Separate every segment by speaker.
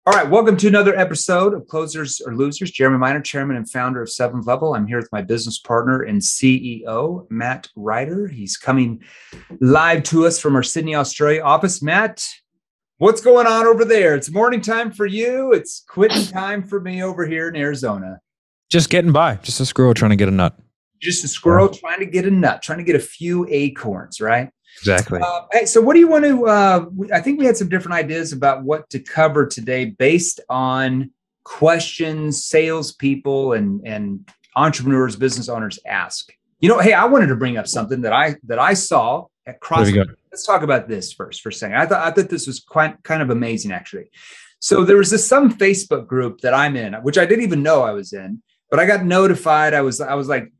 Speaker 1: All right, welcome to another episode of Closers or Losers. Jeremy Miner, chairman and founder of Seventh Level. I'm here with my business partner and CEO, Matt Ryder. He's coming live to us from our Sydney, Australia office. Matt, what's going on over there? It's morning time for you. It's quitting time for me over here in Arizona.
Speaker 2: Just getting by. Just a squirrel trying to get a nut.
Speaker 1: Just a squirrel trying to get a nut, trying to get a few acorns, right?
Speaker 2: Exactly.
Speaker 1: Hey, so what do you want to, I think we had some different ideas about what to cover today based on questions salespeople and entrepreneurs, business owners ask. You know, hey, I wanted to bring up something that I saw at CrossFit. Let's talk about this first for a second. I thought this was kind of amazing, actually. So there was some Facebook group that I'm in, which I didn't even know I was in, but I got notified. I was like,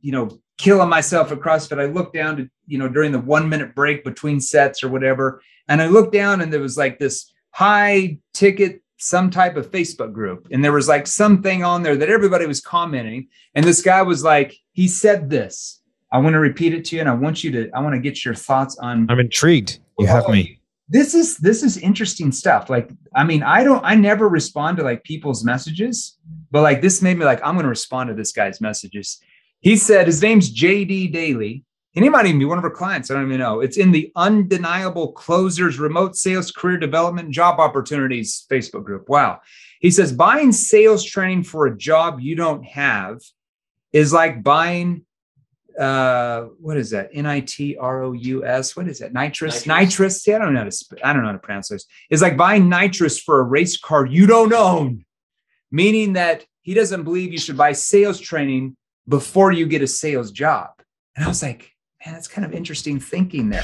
Speaker 1: killing myself at CrossFit. I looked down to, during the 1 minute break between sets or whatever. And I looked down and there was like this high ticket, some type of Facebook group. And there was like something on there that everybody was commenting. And this guy was like, he said this, I want to repeat it to you. And I want to get your thoughts on.
Speaker 2: I'm intrigued. You have me.
Speaker 1: This is interesting stuff. Like, I mean, I never respond to like people's messages, but like this made me like, I'm going to respond to this guy's messages. He said, his name's JD Daly, and he might even be one of our clients. I don't even know. It's in the Undeniable Closers Remote Sales Career Development Job Opportunities Facebook group. Wow. He says, buying sales training for a job you don't have is like buying, what is that? NITROUS. What is that? Nitrous. Yeah, I don't know how to pronounce this. It's like buying nitrous for a race car you don't own, meaning that he doesn't believe you should buy sales training before you get a sales job. And I was like, man, that's kind of interesting thinking there.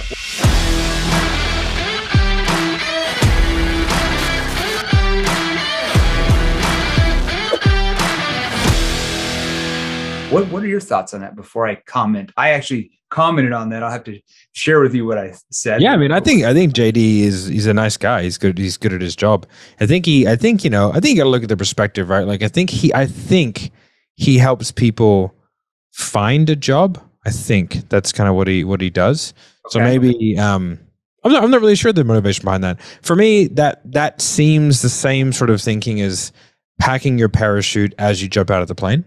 Speaker 1: What are your thoughts on that before I comment? I actually commented on that. I'll have to share with you what I said.
Speaker 2: Yeah, I mean, I think JD he's a nice guy. He's good at his job. I think you got to look at the perspective, right? Like I think he helps people find a job. I think that's kind of what he does. Okay. So maybe I'm not really sure the motivation behind that. For me, that seems the same sort of thinking as packing your parachute as you jump out of the plane.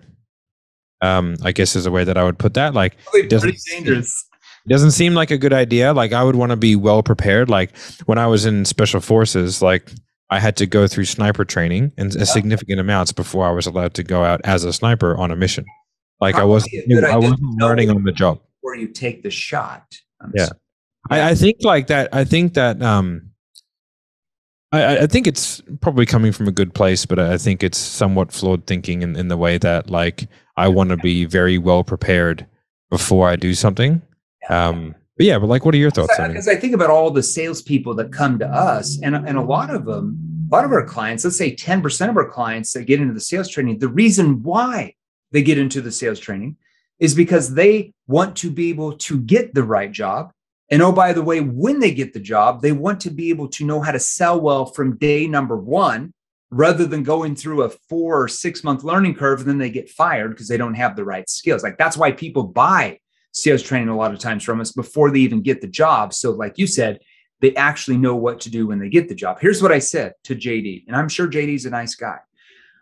Speaker 2: I guess is a way that I would put that. Like,
Speaker 1: pretty dangerous.
Speaker 2: It doesn't seem like a good idea. Like I would want to be well prepared. Like when I was in special forces, like I had to go through sniper training and significant amounts before I was allowed to go out as a sniper on a mission. Like I wasn't learning on the job.
Speaker 1: Where you take the shot.
Speaker 2: I think like that. I think that I think it's probably coming from a good place, but I think it's somewhat flawed thinking in the way that like I want to be very well prepared before I do something. But like, what are your thoughts on it?
Speaker 1: Because I think about all the salespeople that come to us, and a lot of our clients, let's say 10% of our clients that get into the sales training, the reason why they get into the sales training is because they want to be able to get the right job. And oh, by the way, when they get the job, they want to be able to know how to sell well from day number one, rather than going through a 4 or 6 month learning curve and then they get fired because they don't have the right skills. Like that's why people buy sales training a lot of times from us before they even get the job. So like you said, they actually know what to do when they get the job. Here's what I said to JD, and I'm sure JD's a nice guy.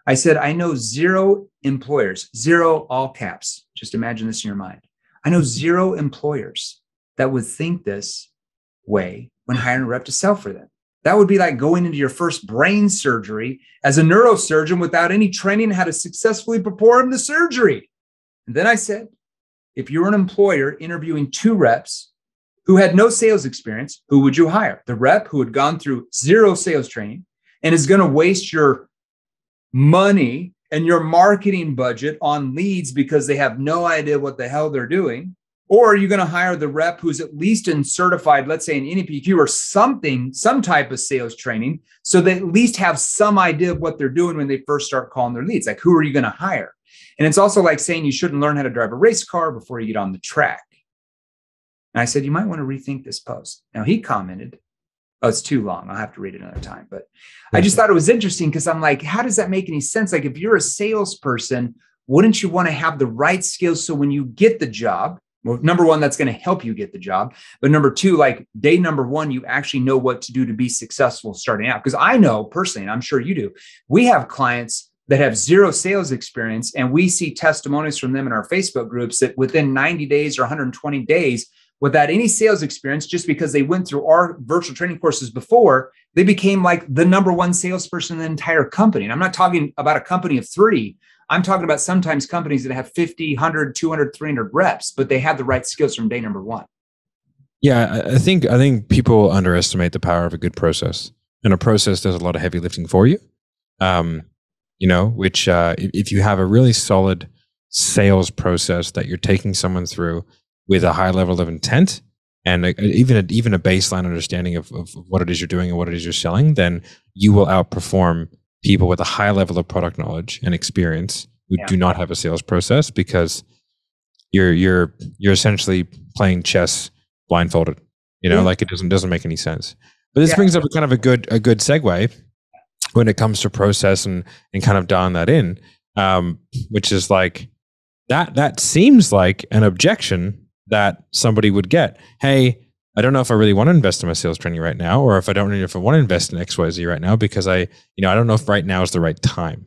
Speaker 1: I said, I know 0 employers, 0 all caps. Just imagine this in your mind. I know 0 employers that would think this way when hiring a rep to sell for them. That would be like going into your first brain surgery as a neurosurgeon without any training how to successfully perform the surgery. And then I said, if you're an employer interviewing 2 reps who had no sales experience, who would you hire? The rep who had gone through 0 sales training and is going to waste your money and your marketing budget on leads because they have no idea what the hell they're doing? Or are you going to hire the rep who's at least in certified, let's say an NPQ or something, some type of sales training, so they at least have some idea of what they're doing when they first start calling their leads? Like, who are you going to hire? And it's also like saying you shouldn't learn how to drive a race car before you get on the track. And I said, you might want to rethink this post. Now he commented, oh, it's too long. I'll have to read it another time. But I just thought it was interesting because I'm like, how does that make any sense? Like if you're a salesperson, wouldn't you want to have the right skills so when you get the job, Well, number one, that's going to help you get the job. But number two, like day number one, you actually know what to do to be successful starting out. Because I know personally, and I'm sure you do, we have clients that have zero sales experience, and we see testimonies from them in our Facebook groups that within 90 days or 120 days, without any sales experience, just because they went through our virtual training courses before, they became like the number one salesperson in the entire company. And I'm not talking about a company of 3. I'm talking about sometimes companies that have 50, 100, 200, 300 reps, but they have the right skills from day number one.
Speaker 2: Yeah, I think people underestimate the power of a good process, and a process does a lot of heavy lifting for you. Which if you have a really solid sales process that you're taking someone through with a high level of intent and even a baseline understanding of what it is you're doing and what it is you're selling, then you will outperform people with a high level of product knowledge and experience who do not have a sales process, because you're essentially playing chess blindfolded. Like it doesn't make any sense. But this brings up kind of a good segue when it comes to process and kind of dialing that in, which is like that seems like an objection that somebody would get. Hey, I don't know if I really want to invest in my sales training right now, or if I don't know if I want to invest in XYZ right now, because I don't know if right now is the right time.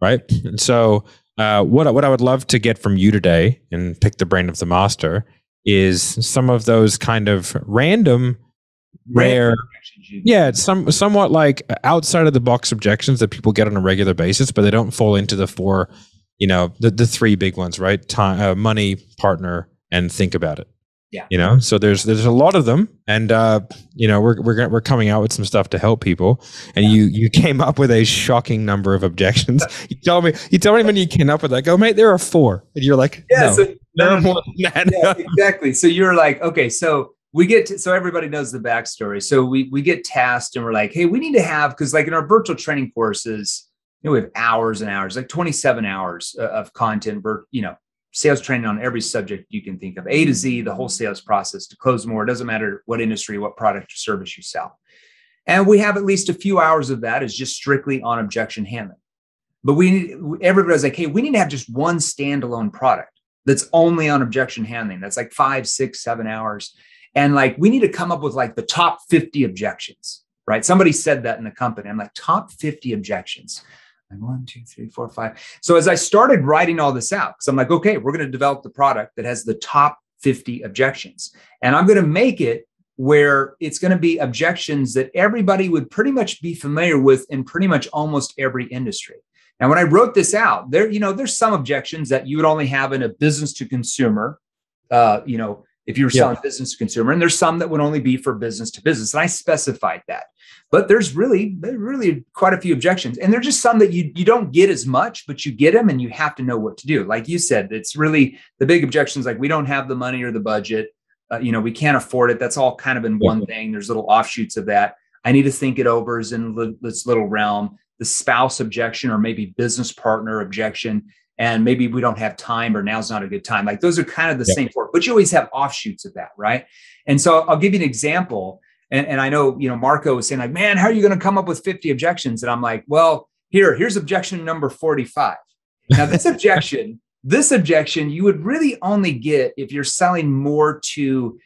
Speaker 2: Right. And so what I would love to get from you today, and pick the brain of the master, is some of those kind of random, rare, somewhat like outside of the box objections that people get on a regular basis, but they don't fall into the 4, the 3 big ones, right? Time, money, partner, and think about it. Yeah. So there's a lot of them, and we're coming out with some stuff to help people. And you came up with a shocking number of objections. You told me when you came up with that, I go, mate, there are 4, and you're like, no, there are more than that.
Speaker 1: Yeah, exactly. So you're like, okay, so we get to, so everybody knows the backstory. So we get tasked, and we're like, hey, we need to have, because like in our virtual training courses, we have hours and hours, like 27 hours of content, sales training on every subject you can think of, A to Z, the whole sales process to close more. It doesn't matter what industry, what product or service you sell. And we have at least a few hours of that is just strictly on objection handling. But everybody's like, hey, we need to have just one standalone product that's only on objection handling. That's like 5, 6, 7 hours. And like, we need to come up with like the top 50 objections, right? Somebody said that in the company. I'm like, top 50 objections. Like 1, 2, 3, 4, 5. So as I started writing all this out, because I'm like, okay, we're going to develop the product that has the top 50 objections. And I'm going to make it where it's going to be objections that everybody would pretty much be familiar with in pretty much almost every industry. Now, when I wrote this out, there's some objections that you would only have in a business to consumer, if you were selling business to consumer, and there's some that would only be for business to business. And I specified that. But there's really quite a few objections. And they're just some that you don't get as much, but you get them and you have to know what to do. Like you said, it's really the big objections, like we don't have the money or the budget. We can't afford it. That's all kind of in one thing. There's little offshoots of that. I need to think it over is in this little realm. The spouse objection, or maybe business partner objection. And maybe we don't have time, or now's not a good time. Like those are kind of the same for it, but you always have offshoots of that, right? And so I'll give you an example. And I know, Marco was saying like, man, how are you going to come up with 50 objections? And I'm like, well, here's objection number 45. Now this objection you would really only get if you're selling more to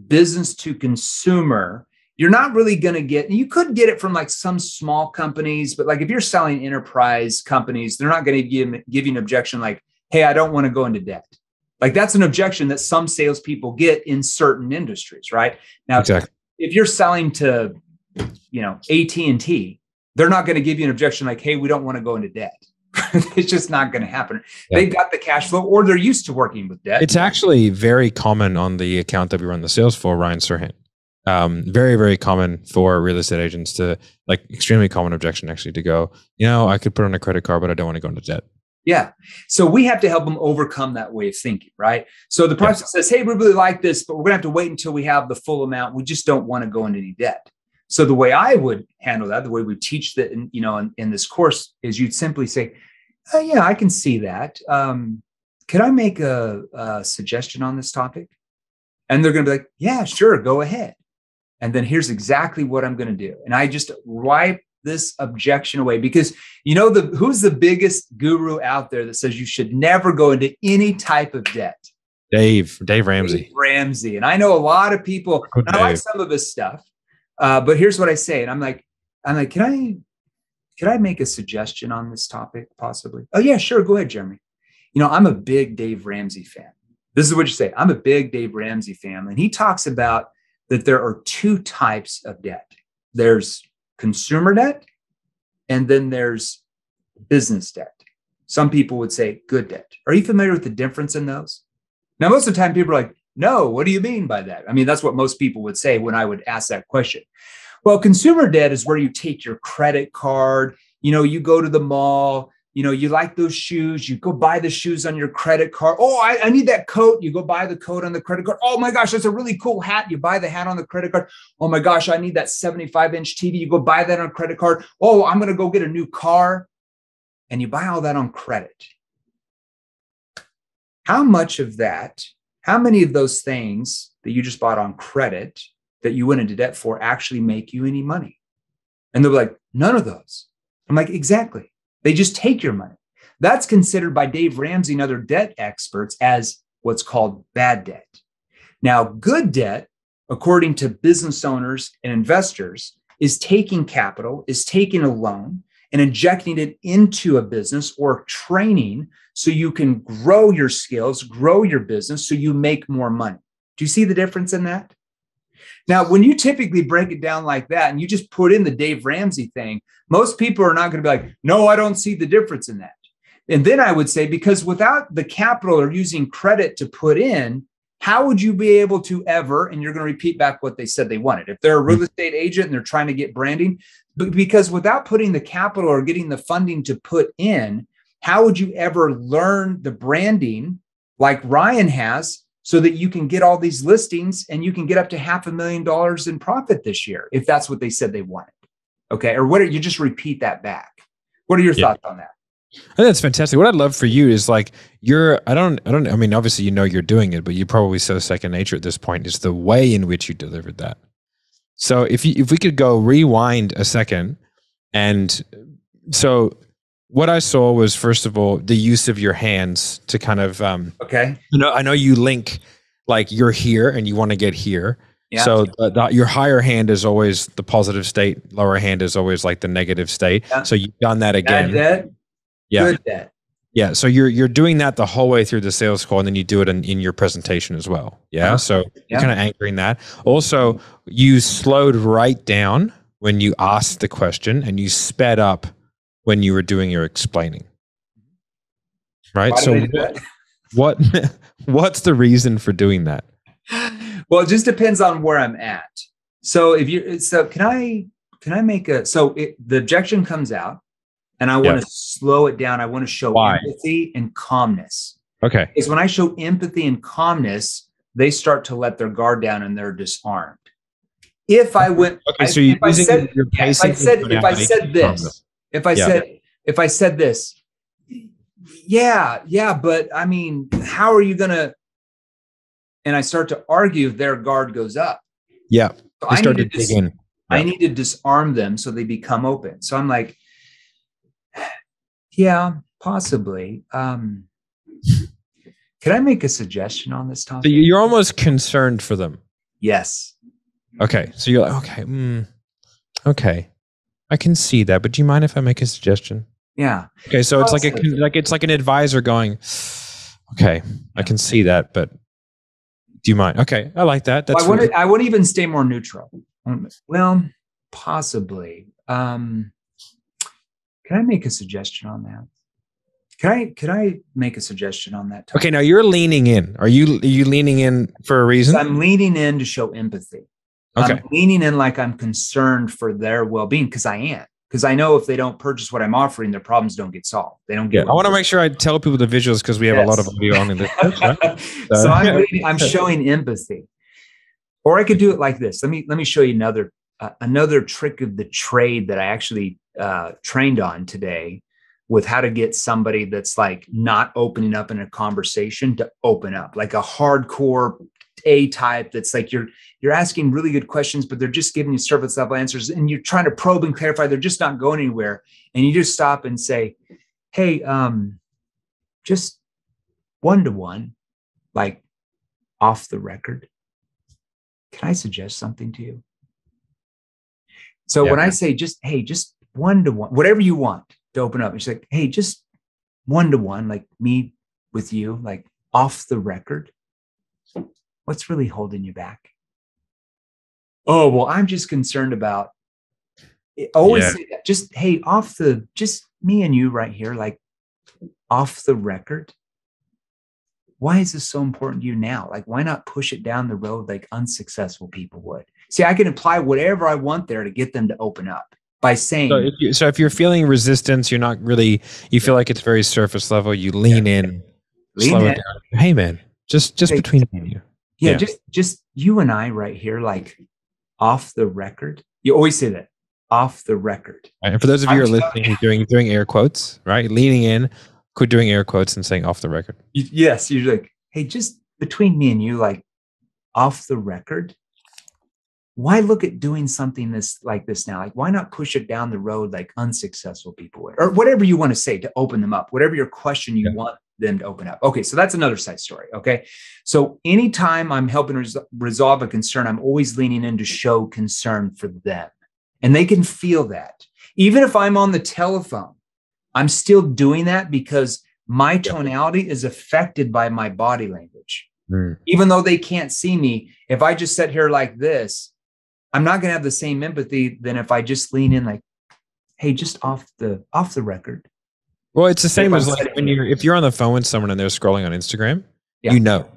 Speaker 1: business to consumer. You're not really going to get, you could get it from like some small companies, but like if you're selling enterprise companies, they're not going to give you an objection like, hey, I don't want to go into debt. Like that's an objection that some salespeople get in certain industries, right? Now, exactly. If you're selling to, AT&T, they're not going to give you an objection like, hey, we don't want to go into debt. It's just not going to happen. Yeah. They've got the cash flow, or they're used to working with debt.
Speaker 2: It's actually very common on the account that we run the sales for, Ryan Serhant. Very, very common for real estate agents to, like, extremely common objection actually to go, I could put on a credit card, but I don't want to go into debt.
Speaker 1: Yeah. So we have to help them overcome that way of thinking, right? So the process says, hey, we really like this, but we're going to have to wait until we have the full amount. We just don't want to go into any debt. So the way I would handle that, the way we teach that, in this course, is you'd simply say, oh, yeah, I can see that. Could I make a suggestion on this topic? And they're going to be like, yeah, sure, go ahead. And then here's exactly what I'm going to do. And I just wipe this objection away, because who's the biggest guru out there that says you should never go into any type of debt?
Speaker 2: Dave Ramsey.
Speaker 1: Dave Ramsey. And I know a lot of people, and I like some of his stuff. But here's what I say. And I'm like, can I make a suggestion on this topic possibly? Oh yeah, sure. Go ahead, Jeremy. I'm a big Dave Ramsey fan. This is what you say. I'm a big Dave Ramsey fan. And he talks about that there are two types of debt. There's consumer debt, and then there's business debt. Some people would say good debt. Are you familiar with the difference in those? Now, most of the time people are like, no, what do you mean by that? I mean, that's what most people would say when I would ask that question. Well, consumer debt is where you take your credit card, you go to the mall, you like those shoes, you go buy the shoes on your credit card. Oh, I need that coat. You go buy the coat on the credit card. Oh my gosh, that's a really cool hat. You buy the hat on the credit card. Oh my gosh, I need that 75-inch TV. You go buy that on credit card. Oh, I'm going to go get a new car. And you buy all that on credit. How much of that, how many of those things that you just bought on credit that you went into debt for actually make you any money? And they'll be like, none of those. I'm like, exactly. They just take your money. That's considered by Dave Ramsey and other debt experts as what's called bad debt. Now, good debt, according to business owners and investors, is taking capital, is taking a loan and injecting it into a business or training so you can grow your skills, grow your business so you make more money. Do you see the difference in that? Now, when you typically break it down like that and you just put in the Dave Ramsey thing, most people are not going to be like, no, I don't see the difference in that. And then I would say, because without the capital or using credit to put in, how would you be able to ever, and you're going to repeat back what they said they wanted. If they're a real estate agent and they're trying to get branding, but because without putting the capital or getting the funding to put in, how would you ever learn the branding like Ryan has so that you can get all these listings and you can get up to $500,000 in profit this year, if that's what they said they wanted? Okay. Or what are you just repeat that back? What are your thoughts on that?
Speaker 2: I think that's fantastic. What I'd love for you is like I mean, obviously, you're doing it, but you probably so second nature at this point is the way in which you delivered that. So if we could go rewind a second. And so what I saw was, first of all, the use of your hands to kind of,
Speaker 1: okay.
Speaker 2: I know you link like you're here and you want to get here. Yeah. So your higher hand is always the positive state. Lower hand is always like the negative state. Yeah. So you've done that again.
Speaker 1: Bad debt, good debt.
Speaker 2: Yeah. So you're doing that the whole way through the sales call, and then you do it in your presentation as well. Yeah. So you're kind of anchoring that. Also, you slowed right down when you asked the question, and you sped up when you were doing your explaining. Right. So what's the reason for doing that?
Speaker 1: Well, it just depends on where I'm at. So can I make the objection comes out and I want to slow it down. I want to show empathy and calmness.
Speaker 2: Okay.
Speaker 1: Because when I show empathy and calmness, they start to let their guard down and they're disarmed. If I went,
Speaker 2: okay, so if I
Speaker 1: said this, but I mean, how are you going to, and I start to argue, their guard goes up.
Speaker 2: Yeah.
Speaker 1: So I need to disarm them so they become open. So I'm like, yeah, possibly. Could I make a suggestion on this topic?
Speaker 2: So you're almost concerned for them.
Speaker 1: Yes.
Speaker 2: Okay. So you're like, okay, I can see that, but do you mind if I make a suggestion?
Speaker 1: Yeah.
Speaker 2: Okay. So it's it's like an advisor going, okay, I can see that, but do you mind? Okay. I like that. That's
Speaker 1: I want to even stay more neutral. Well, possibly. Can I make a suggestion on that? Could I make a suggestion on that topic?
Speaker 2: Okay, now you're leaning in. Are you leaning in for a reason?
Speaker 1: I'm leaning in to show empathy. Okay. I'm leaning in like I'm concerned for their well-being, because I am. Because I know if they don't purchase what I'm offering, their problems don't get solved. They don't get.
Speaker 2: I want to make sure I tell people the visuals, because we have a lot of audio on in this. Right?
Speaker 1: So I'm showing empathy. Or I could do it like this. Let me show you another trick of the trade that I actually trained on today, with how to get somebody that's like not opening up in a conversation to open up, like a hardcore A type that's like you're asking really good questions, but they're just giving you surface level answers, and you're trying to probe and clarify. They're just not going anywhere, and you just stop and say, "Hey, just one-to-one, like off the record. Can I suggest something to you? So when I say just, hey, just 1-to-1, whatever you want to open up, it's like, hey, just 1-to-1, like me with you, like off the record. What's really holding you back? Oh, well, I'm just concerned about it. Always say that. Just, hey, just me and you right here, like off the record. Why is this so important to you now? Like, why not push it down the road like unsuccessful people would? See, I can apply whatever I want there to get them to open up by saying.
Speaker 2: So if you're feeling resistance, you're not really, you feel like it's very surface level, you lean in, slow it down. Hey, man, just between me and you.
Speaker 1: Yeah, just you and I right here, like off the record. You always say that, off the record.
Speaker 2: Right. And for those of you who are listening, you're doing air quotes, right? Leaning in, quit doing air quotes and saying off the record.
Speaker 1: Yes, you're like, hey, just between me and you, like off the record. Why look at doing something like this now? Like, why not push it down the road like unsuccessful people would? Or whatever you want to say to open them up, whatever your question you want them to open up. Okay, so that's another side story, okay? So anytime I'm helping resolve a concern, I'm always leaning in to show concern for them. And they can feel that. Even if I'm on the telephone, I'm still doing that because my tonality is affected by my body language. Even though they can't see me, if I just sit here like this, I'm not going to have the same empathy than if I just lean in like, hey, just off the record.
Speaker 2: Well, it's the same as like if you're on the phone with someone and they're scrolling on Instagram, you know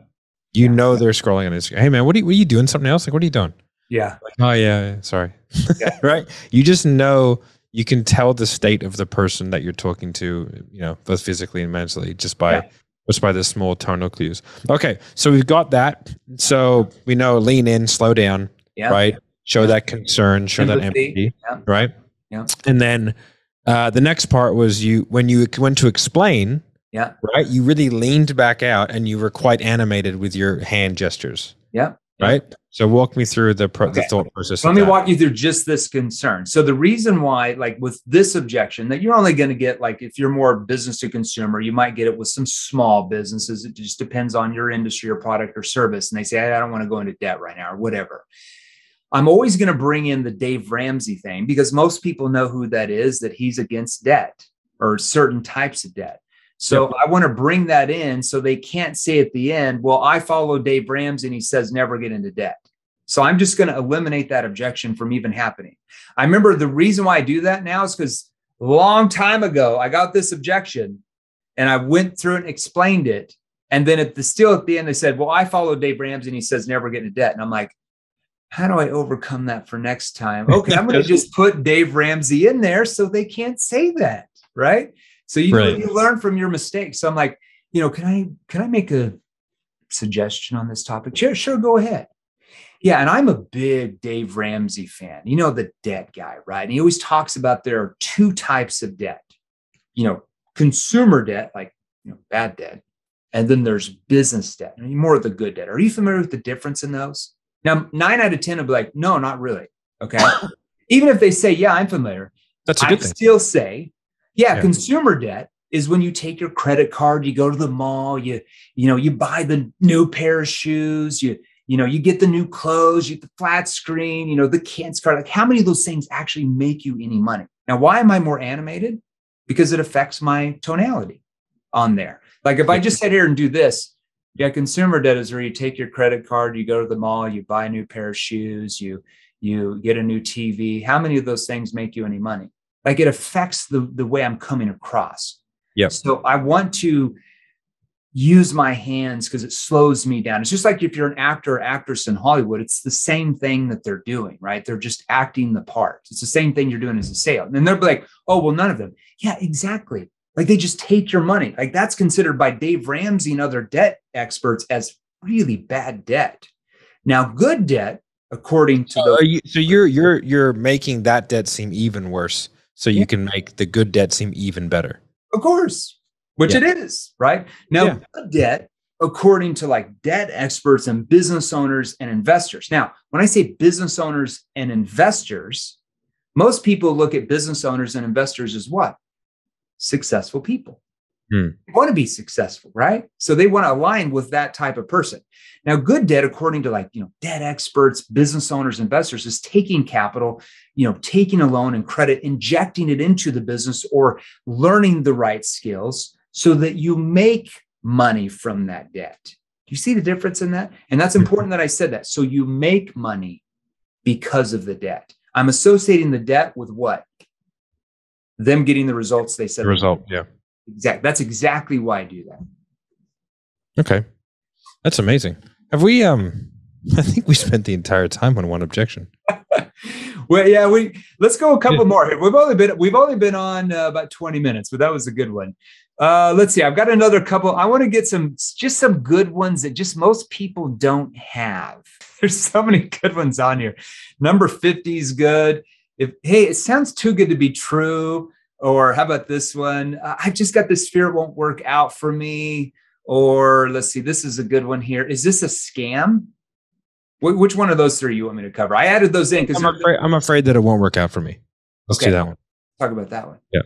Speaker 2: they're scrolling on Instagram. Hey man, what are you doing? Something else? Like, what are you doing?
Speaker 1: Yeah.
Speaker 2: Like, oh yeah, sorry. Right. You just know, you can tell the state of the person that you're talking to, both physically and mentally, just by the small tonal clues. Okay. So we've got that. So we know lean in, slow down, right? Show that concern, show that empathy, right?
Speaker 1: Yeah.
Speaker 2: And then the next part was when you went to explain, right? You really leaned back out and you were quite animated with your hand gestures.
Speaker 1: Yeah.
Speaker 2: Right. So walk me through the thought process.
Speaker 1: Let me walk you through just this concern. So the reason why, like with this objection, that you're only going to get, like if you're more business to consumer, you might get it with some small businesses. It just depends on your industry or product or service. And they say, I don't want to go into debt right now or whatever. I'm always going to bring in the Dave Ramsey thing because most people know who that is, that he's against debt or certain types of debt. So I want to bring that in so they can't say at the end, well, I follow Dave Ramsey and he says never get into debt. So I'm just going to eliminate that objection from even happening. I remember the reason why I do that now is because a long time ago, I got this objection and I went through it and explained it. And then at the end, they said, well, I follow Dave Ramsey and he says never get into debt. And I'm like, how do I overcome that for next time? Okay, I'm going to just put Dave Ramsey in there so they can't say that, right? So you learn from your mistakes. So I'm like, can I make a suggestion on this topic? Sure, go ahead. Yeah, and I'm a big Dave Ramsey fan. The debt guy, right? And he always talks about there are two types of debt. Consumer debt, like bad debt, and then there's business debt, more of the good debt. Are you familiar with the difference in those? Now, 9 out of 10 will be like, no, not really. Okay. Even if they say, yeah, I'm familiar.
Speaker 2: That's a good thing.
Speaker 1: Still say, consumer debt is when you take your credit card, you go to the mall, you buy the new pair of shoes, you get the new clothes, you get the flat screen, the kids card. Like, how many of those things actually make you any money? Now, why am I more animated? Because it affects my tonality on there. Like if I just sit here and do this, consumer debt is where you take your credit card, you go to the mall, you buy a new pair of shoes, you get a new TV. How many of those things make you any money? Like it affects the way I'm coming across.
Speaker 2: Yeah.
Speaker 1: So I want to use my hands because it slows me down. It's just like if you're an actor or actress in Hollywood, it's the same thing that they're doing, right? They're just acting the part. It's the same thing you're doing as a sale. And they'll be like, oh, well, none of them. Yeah, exactly. Like they just take your money. Like that's considered by Dave Ramsey and other debt experts as really bad debt. Now, good debt, according to
Speaker 2: you're making that debt seem even worse, so you can make the good debt seem even better.
Speaker 1: Of course, which it is, right? Now, good debt, according to like debt experts and business owners and investors. Now, when I say business owners and investors, most people look at business owners and investors as what? Successful people. They want to be successful, right? So they want to align with that type of person. Now, good debt, according to debt experts, business owners, investors, is taking capital, taking a loan and credit, injecting it into the business or learning the right skills so that you make money from that debt. Do you see the difference in that? And that's important that I said that. So you make money because of the debt. I'm associating the debt with what? Them getting the results they said.
Speaker 2: The result, yeah.
Speaker 1: Exactly. That's exactly why I do that.
Speaker 2: Okay. That's amazing. Have we, I think we spent the entire time on one objection.
Speaker 1: Well, yeah, let's go a couple more here. We've only been on about 20 minutes, but that was a good one. Let's see. I've got another couple. I want to get some good ones that just most people don't have. There's so many good ones on here. Number 50 is good. Hey, it sounds too good to be true. Or how about this one? I've just got this fear it won't work out for me. Or let's see, this is a good one here. Is this a scam? Which one of those three you want me to cover? I added those in because
Speaker 2: I'm afraid that it won't work out for me. Let's do that one.
Speaker 1: Talk about that one.
Speaker 2: Yeah.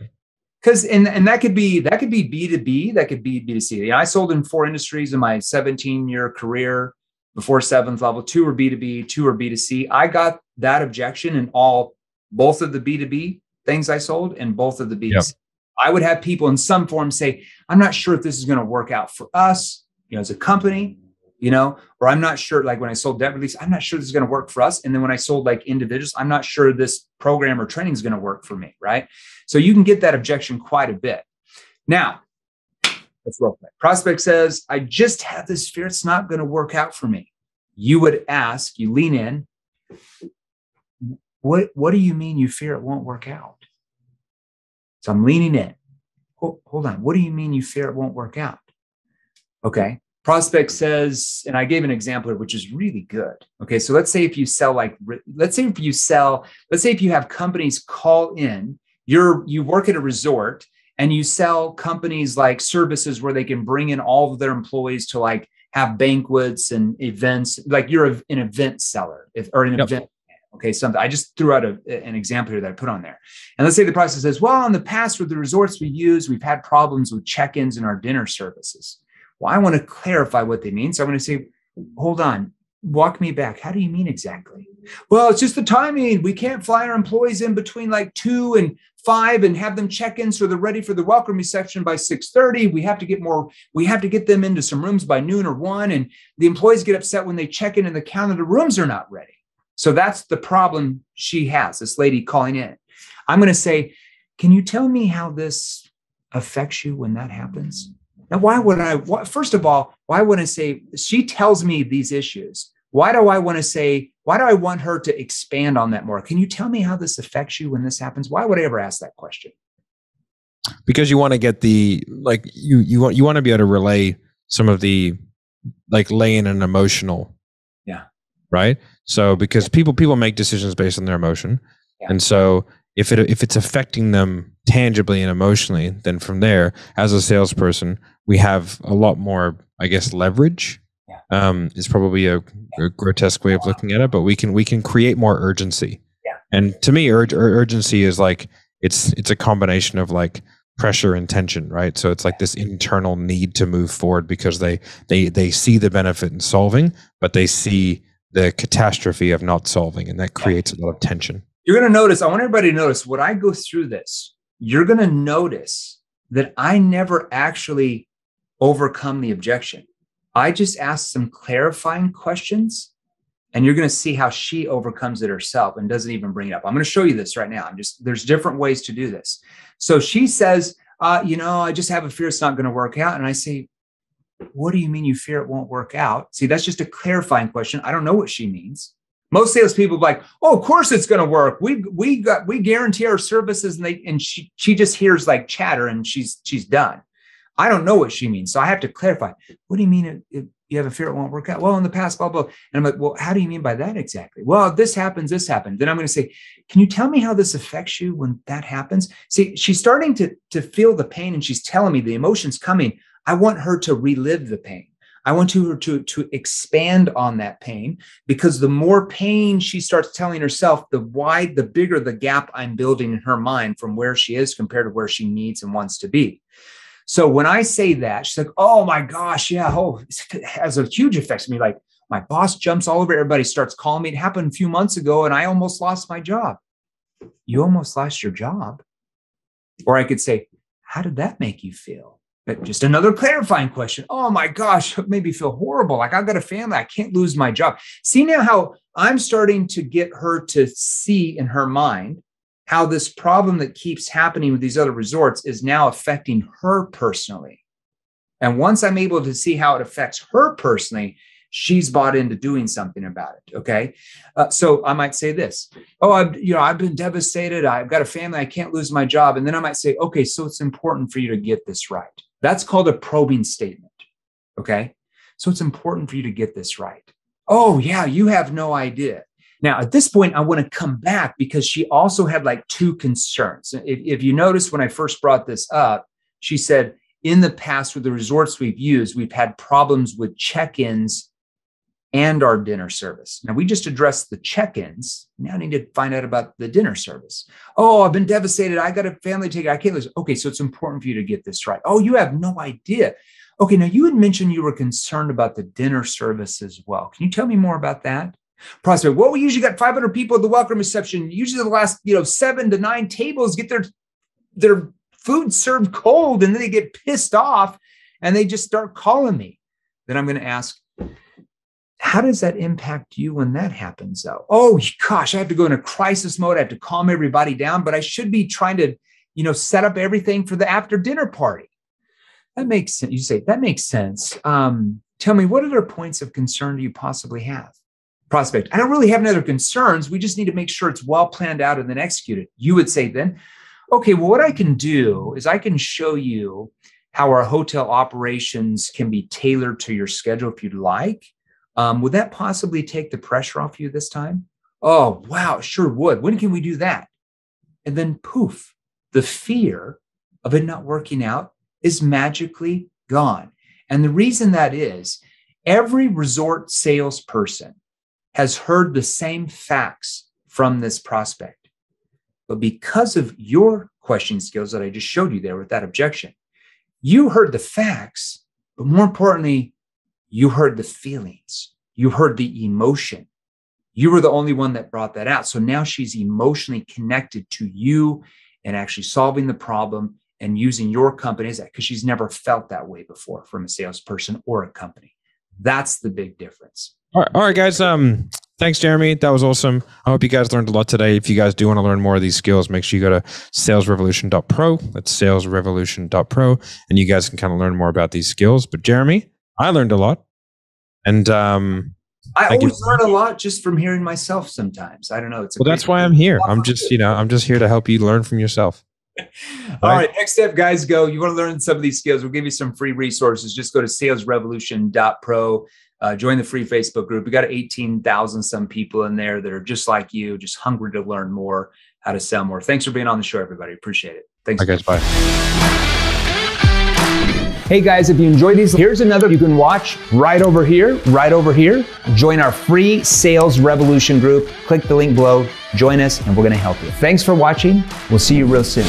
Speaker 1: Because and that could be B2B, that could be B2C. I sold in 4 industries in my 17-year career before 7th level. 2 were B2B, 2 were B2C. I got that objection in both of the B2B things I sold and both of the B2C. Yep. I would have people in some form say, I'm not sure if this is going to work out for us, as a company, or I'm not sure, like when I sold debt release, I'm not sure this is going to work for us. And then when I sold like individuals, I'm not sure this program or training is going to work for me, right? So you can get that objection quite a bit. Now, let's roll play. Prospect says, I just have this fear it's not going to work out for me. You would ask, you lean in, what do you mean you fear it won't work out? So I'm leaning in. Hold on. What do you mean you fear it won't work out? Okay. Prospect says, and I gave an example here, which is really good. Okay. So let's say if you have companies call in, you work at a resort and you sell companies like services where they can bring in all of their employees to like have banquets and events, like you're an event seller or an event. Okay, something I just threw out an example here that I put on there. And let's say the prospect says, well, in the past with the resorts we've had problems with check-ins in our dinner services. Well, I want to clarify what they mean. So I'm going to say, hold on, walk me back. How do you mean exactly? Well, it's just the timing. We can't fly our employees in between like 2 and 5 and have them check in so they're ready for the welcome reception by 6:30. We have to get them into some rooms by noon or 1. And the employees get upset when they check in and the calendar rooms are not ready. So that's the problem she has, this lady calling in. I'm going to say, can you tell me how this affects you when that happens? Now, first of all, why would I say, she tells me these issues. Why do I want her to expand on that more? Can you tell me how this affects you when this happens? Why would I ever ask that question?
Speaker 2: Because you want to get you want to be able to relay some of the, lay in an emotional.
Speaker 1: Yeah.
Speaker 2: Right. So because people make decisions based on their emotion. Yeah. And so if it's affecting them tangibly and emotionally, then from there, as a salesperson, we have a lot more, I guess, leverage. Yeah. Is probably a grotesque way of looking at it, but we can create more urgency. Yeah. And to me, urgency is like, it's a combination of like pressure and tension, right? So it's like this internal need to move forward because they see the benefit in solving, but they see the catastrophe of not solving, and that creates a lot of tension.
Speaker 1: You're going to notice, I want everybody to notice, when I go through this, you're going to notice that I never actually overcome the objection. I just ask some clarifying questions, and you're going to see how she overcomes it herself and doesn't even bring it up. I'm going to show you this right now. There's different ways to do this. So she says, I just have a fear it's not going to work out. And I say, what do you mean you fear it won't work out? See, that's just a clarifying question. I don't know what she means. Most salespeople are like, oh, of course it's going to work. We guarantee our services, and she just hears like chatter and she's done. I don't know what she means, so I have to clarify. What do you mean you have a fear it won't work out? Well, in the past, blah blah. And I'm like, well, how do you mean by that exactly? Well, this happens, this happened. Then I'm going to say, can you tell me how this affects you when that happens? See, she's starting to feel the pain, and she's telling me the emotion's coming. I want her to relive the pain. I want her to expand on that pain, because the more pain she starts telling herself, the bigger the gap I'm building in her mind from where she is compared to where she needs and wants to be. So when I say that, she's like, oh my gosh, yeah, it has a huge effect on me. Like my boss jumps all over, everybody starts calling me. It happened a few months ago and I almost lost my job. You almost lost your job? Or I could say, how did that make you feel? But just another clarifying question. Oh my gosh, it made me feel horrible. Like I've got a family, I can't lose my job. See now how I'm starting to get her to see in her mind how this problem that keeps happening with these other resorts is now affecting her personally. And once I'm able to see how it affects her personally, she's bought into doing something about it. Okay. So I might say this, I've been devastated. I've got a family. I can't lose my job. And then I might say, okay, so it's important for you to get this right. That's called a probing statement. Okay. So it's important for you to get this right. Oh yeah. You have no idea. Now, at this point, I want to come back because she also had like two concerns. If you notice when I first brought this up, she said, in the past with the resorts we've used, we've had problems with check-ins and our dinner service. Now, we just addressed the check-ins. Now I need to find out about the dinner service. Oh, I've been devastated. I got a family ticket. I can't lose. Okay, so it's important for you to get this right. Oh, you have no idea. Okay, now you had mentioned you were concerned about the dinner service as well. Can you tell me more about that? Prospect, well, we usually got 500 people at the welcome reception. Usually the last 7 to 9 tables get their food served cold and then they get pissed off and they just start calling me. Then I'm going to ask, how does that impact you when that happens though? Oh gosh, I have to go in a crisis mode. I have to calm everybody down, but I should be trying to, set up everything for the after dinner party. That makes sense. You say, that makes sense. Tell me, what other points of concern do you possibly have? Prospect, I don't really have any other concerns. We just need to make sure it's well planned out and then executed. You would say then, okay, well, what I can do is I can show you how our hotel operations can be tailored to your schedule if you'd like. Would that possibly take the pressure off you this time? Oh, wow, sure would. When can we do that? And then poof, the fear of it not working out is magically gone. And the reason that is, every resort salesperson has heard the same facts from this prospect. But because of your questioning skills that I just showed you there with that objection, you heard the facts, but more importantly, you heard the feelings. You heard the emotion. You were the only one that brought that out. So now she's emotionally connected to you and actually solving the problem and using your company as that, because she's never felt that way before from a salesperson or a company. That's the big difference.
Speaker 2: All right, guys. Thanks, Jeremy. That was awesome. I hope you guys learned a lot today. If you guys do want to learn more of these skills, make sure you go to salesrevolution.pro. That's salesrevolution.pro. And you guys can kind of learn more about these skills. But Jeremy, I learned a lot. And
Speaker 1: I always learn a lot just from hearing myself sometimes. I don't know.
Speaker 2: That's why I'm here. I'm just here to help you learn from yourself.
Speaker 1: All right. Next step, guys, go. You want to learn some of these skills? We'll give you some free resources. Just go to salesrevolution.pro. Join the free Facebook group. We got 18,000 some people in there that are just like you, just hungry to learn more, how to sell more. Thanks for being on the show, everybody. Appreciate it. Thanks.
Speaker 2: Bye, guys. Bye.
Speaker 1: Hey guys, if you enjoyed these, here's another you can watch right over here, Join our free Sales Revolution group. Click the link below, join us, and we're going to help you. Thanks for watching. We'll see you real soon.